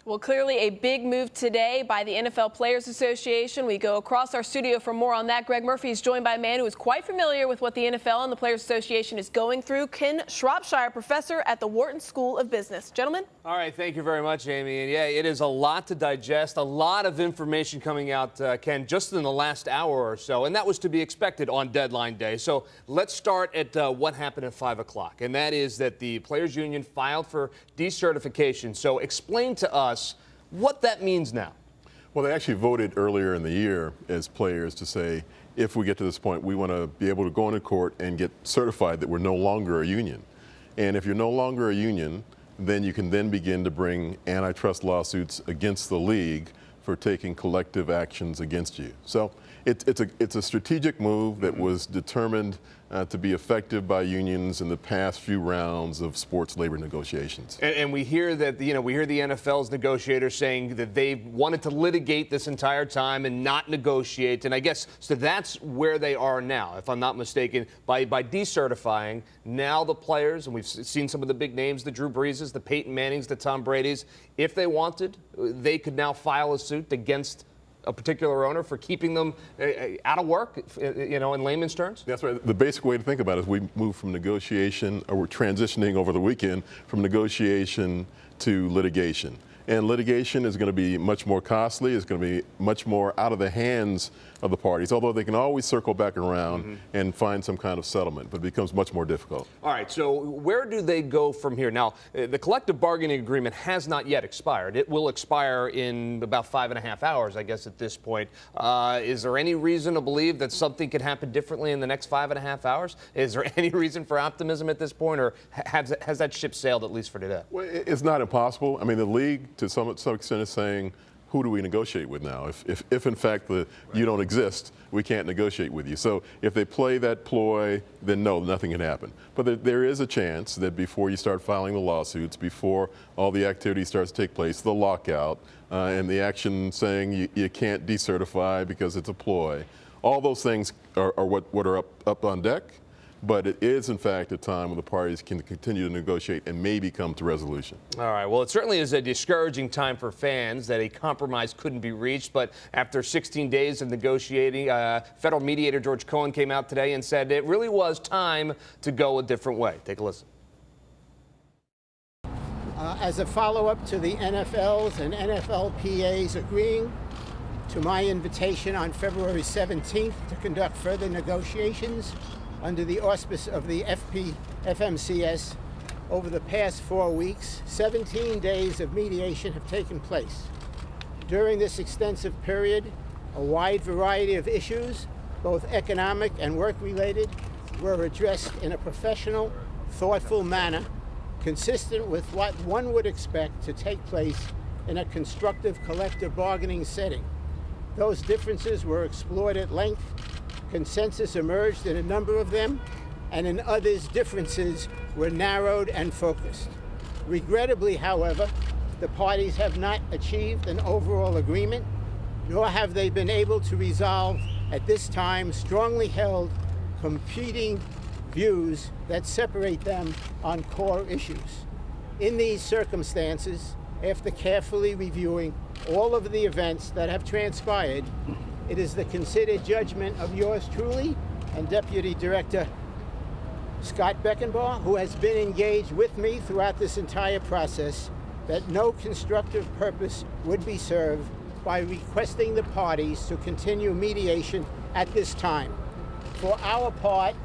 Well, clearly a big move today by the NFL Players Association. We go across our studio for more on that. Greg Murphy is joined by a man who is quite familiar with what the NFL and the Players Association is going through. Ken Shropshire, professor at the Wharton School of Business. Gentlemen. All right, thank you very much, Amy. And yeah, it is a lot to digest, a lot of information coming out, Ken, just in the last hour or so. And that was to be expected on deadline day. So let's start at what happened at 5 o'clock. And that is that the Players Union filed for decertification. So explain to us what that means now. Well, they actually voted earlier in the year as players to say, if we get to this point, we want to be able to go into court and get certified that we're no longer a union. And if you're no longer a union, then you can then begin to bring antitrust lawsuits against the league for taking collective actions against you. So it's a strategic move that was determined to be effective by unions in the past few rounds of sports labor negotiations. And we hear that, we hear the NFL's negotiators saying that they wanted to litigate this entire time and not negotiate. And I guess, so that's where they are now, if I'm not mistaken, by decertifying. Now the players, and we've seen some of the big names, the Drew Breeses, the Peyton Mannings, the Tom Bradys, if they wanted, they could now file a suit against a particular owner for keeping them out of work, in layman's terms? That's right. The basic way to think about it is we move from negotiation, or we're transitioning over the weekend from negotiation to litigation. And litigation is going to be much more costly. It's going to be much more out of the hands of the parties, although they can always circle back around and find some kind of settlement, but it becomes much more difficult. All right, so where do they go from here? Now, the collective bargaining agreement has not yet expired. It will expire in about 5.5 hours, I guess, at this point. Is there any reason to believe that something could happen differently in the next 5.5 hours? Is there any reason for optimism at this point, or has that ship sailed at least for today? Well, it's not impossible. I mean, the league, to some extent, is saying, who do we negotiate with now? If in fact you don't exist, we can't negotiate with you. So if they play that ploy, then no, nothing can happen. But there is a chance that before you start filing the lawsuits, before all the activity starts to take place, the lockout and the action saying you can't decertify because it's a ploy, all those things are what are up on deck. But it is, in fact, a time when the parties can continue to negotiate and maybe come to resolution. All right. Well, it certainly is a discouraging time for fans that a compromise couldn't be reached. But after 16 days of negotiating, federal mediator George Cohen came out today and said it really was time to go a different way. Take a listen. As a follow-up to the NFL's and NFLPA's agreeing to my invitation on February 17th to conduct further negotiations under the auspice of the FMCS, over the past 4 weeks, 17 days of mediation have taken place. During this extensive period, a wide variety of issues, both economic and work-related, were addressed in a professional, thoughtful manner, consistent with what one would expect to take place in a constructive collective bargaining setting. Those differences were explored at length. Consensus emerged in a number of them, and in others, differences were narrowed and focused. Regrettably, however, the parties have not achieved an overall agreement, nor have they been able to resolve, at this time, strongly held competing views that separate them on core issues. In these circumstances, after carefully reviewing all of the events that have transpired, it is the considered judgment of yours truly and Deputy Director Scott Beckenbaugh, who has been engaged with me throughout this entire process, that no constructive purpose would be served by requesting the parties to continue mediation at this time. For our part,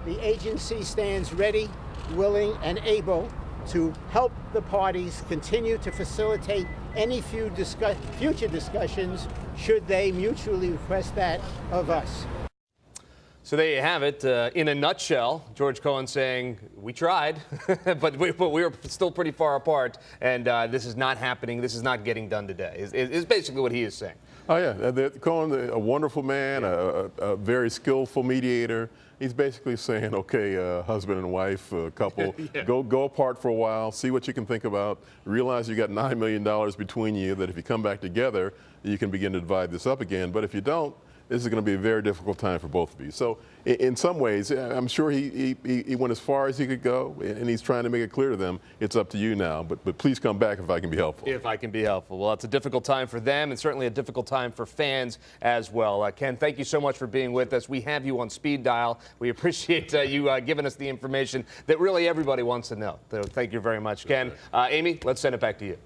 the agency stands ready, willing, and able to help the parties continue to facilitate any future discussions should they mutually request that of us. So there you have it. In a nutshell, George Cohen saying, we tried, but we were still pretty far apart, and this is not happening. This is not getting done today, is basically what he is saying. Oh, yeah. Cohen, a wonderful man, a very skillful mediator. He's basically saying, okay, husband and wife, couple, go apart for a while, see what you can think about, realize you got $9 million between you, that if you come back together, you can begin to divide this up again. But if you don't, this is going to be a very difficult time for both of you. So in some ways, I'm sure he went as far as he could go, and he's trying to make it clear to them, it's up to you now, but please come back if I can be helpful. If I can be helpful. Well, it's a difficult time for them and certainly a difficult time for fans as well. Ken, thank you so much for being with us. We have you on speed dial. We appreciate you giving us the information that really everybody wants to know. So thank you very much, Ken. Amy, let's send it back to you.